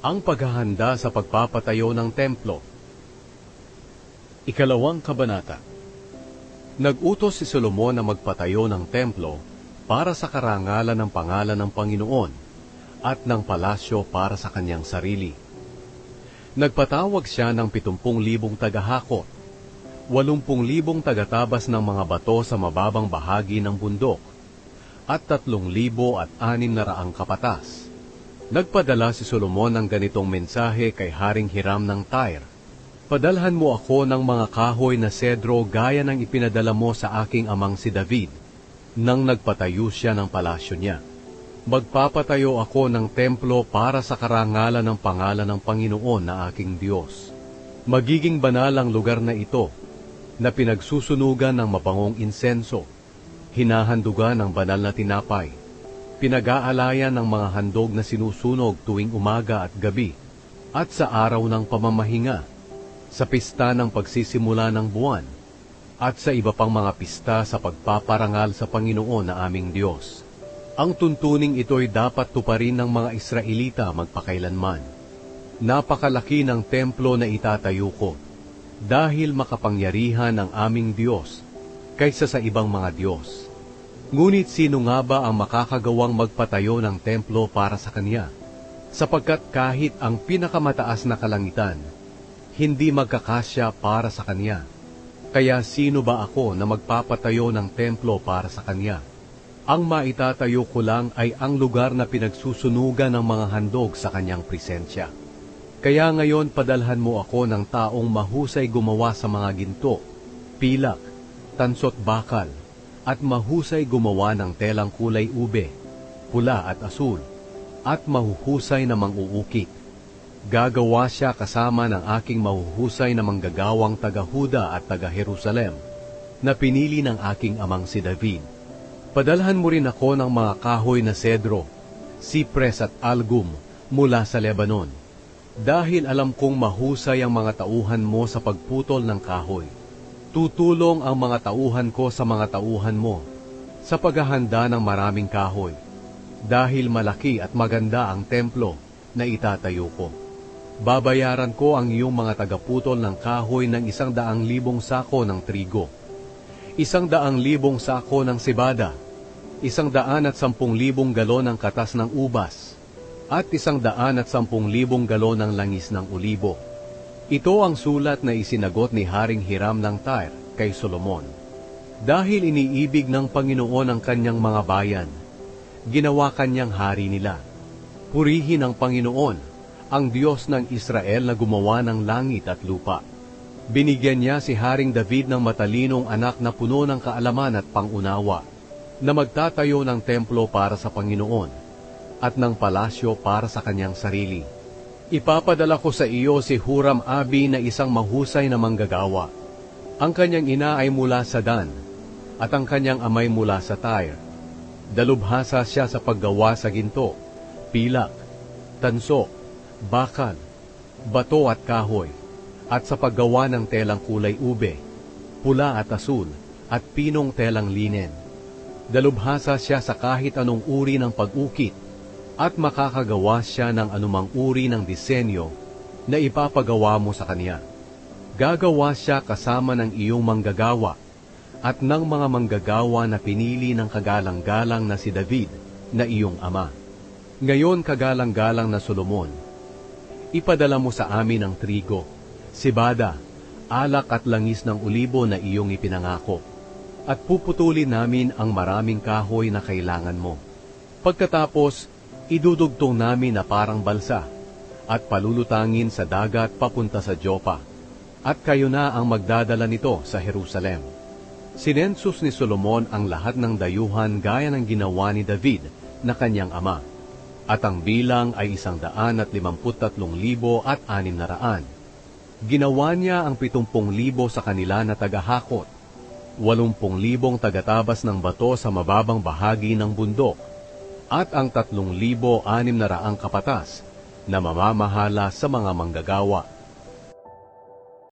Ang paghahanda sa pagpapatayo ng templo. Ikalawang kabanata. Nag-utos si Solomon na magpatayo ng templo para sa karangalan ng pangalan ng Panginoon at ng palasyo para sa kanyang sarili. Nagpatawag siya ng 70,000 tagahakot, 80,000 tagatabas ng mga bato sa mababang bahagi ng bundok, at 3,600 kapatas. Nagpadala si Solomon ng ganitong mensahe kay Haring Hiram ng Tyre: "Padalhan mo ako ng mga kahoy na sedro gaya ng ipinadala mo sa aking amang si David, nang nagpatayo siya ng palasyo niya. Magpapatayo ako ng templo para sa karangalan ng pangalan ng Panginoon na aking Diyos. Magiging banal ang lugar na ito, na pinagsusunugan ng mabangong insenso, hinahandugan ng banal na tinapay, pinag-aalayan ng mga handog na sinusunog tuwing umaga at gabi, at sa araw ng pamamahinga, sa pista ng pagsisimula ng buwan, at sa iba pang mga pista sa pagpaparangal sa Panginoon na aming Diyos. Ang tuntuning ito'y dapat tuparin ng mga Israelita magpakailanman. Napakalaki ng templo na itatayo ko, dahil makapangyarihan ang aming Diyos kaysa sa ibang mga Diyos. Ngunit sino nga ba ang makakagawang magpatayo ng templo para sa Kanya? Sapagkat kahit ang pinakamataas na kalangitan, hindi magkakasya para sa Kanya. Kaya sino ba ako na magpapatayo ng templo para sa Kanya? Ang maitatayo ko lang ay ang lugar na pinagsusunugan ng mga handog sa Kanyang presensya. Kaya ngayon padalhan mo ako ng taong mahusay gumawa sa mga ginto, pilak, tansot bakal, at mahusay gumawa ng telang kulay ube, pula at asul, at mahuhusay na mang-uukit. Gagawa siya kasama ng aking mahuhusay na manggagawang taga-Huda at taga-Jerusalem, na pinili ng aking amang si David. Padalhan mo rin ako ng mga kahoy na sedro, sipres at algum mula sa Lebanon, dahil alam kong mahusay ang mga tauhan mo sa pagputol ng kahoy. Tutulong ang mga tauhan ko sa mga tauhan mo sa paghahanda ng maraming kahoy, dahil malaki at maganda ang templo na itatayo ko. Babayaran ko ang iyong mga tagaputol ng kahoy ng 100,000 sako ng trigo, 100,000 sako ng sibada, 110,000 galon ng katas ng ubas, at 110,000 galon ng langis ng olibo. Ito ang sulat na isinagot ni Haring Hiram ng Tyre kay Solomon. Dahil iniibig ng Panginoon ang kanyang mga bayan, ginawa kanyang hari nila. Purihin ang Panginoon, ang Diyos ng Israel na gumawa ng langit at lupa. Binigyan niya si Haring David ng matalinong anak na puno ng kaalaman at pangunawa, na magtatayo ng templo para sa Panginoon, at ng palasyo para sa kanyang sarili. Ipapadala ko sa iyo si Huram-Abi na isang mahusay na manggagawa. Ang kanyang ina ay mula sa Dan, at ang kanyang amay mula sa Tyre. Dalubhasa siya sa paggawa sa ginto, pilak, tanso, bakal, bato at kahoy, at sa paggawa ng telang kulay ube, pula at asul, at pinong telang linen. Dalubhasa siya sa kahit anong uri ng pag-ukit, at makakagawa siya ng anumang uri ng disenyo na ipapagawa mo sa kanya. Gagawa siya kasama ng iyong manggagawa at ng mga manggagawa na pinili ng kagalang-galang na si David na iyong ama. Ngayon kagalang-galang na Solomon, ipadala mo sa amin ang trigo, sibada, alak at langis ng olibo na iyong ipinangako, at puputulin namin ang maraming kahoy na kailangan mo. Pagkatapos, idudugtong namin na parang balsa at palulutangin sa dagat papunta sa Jopa, at kayo na ang magdadala nito sa Jerusalem. Sinensus ni Solomon ang lahat ng dayuhan gaya ng ginawa ni David na kanyang ama, at ang bilang ay 153,600. Ginawa niya ang 70,000 sa kanila na tagahakot, 80,000 tagatabas ng bato sa mababang bahagi ng bundok, at ang 3,600 kapatas na mamamahala sa mga manggagawa.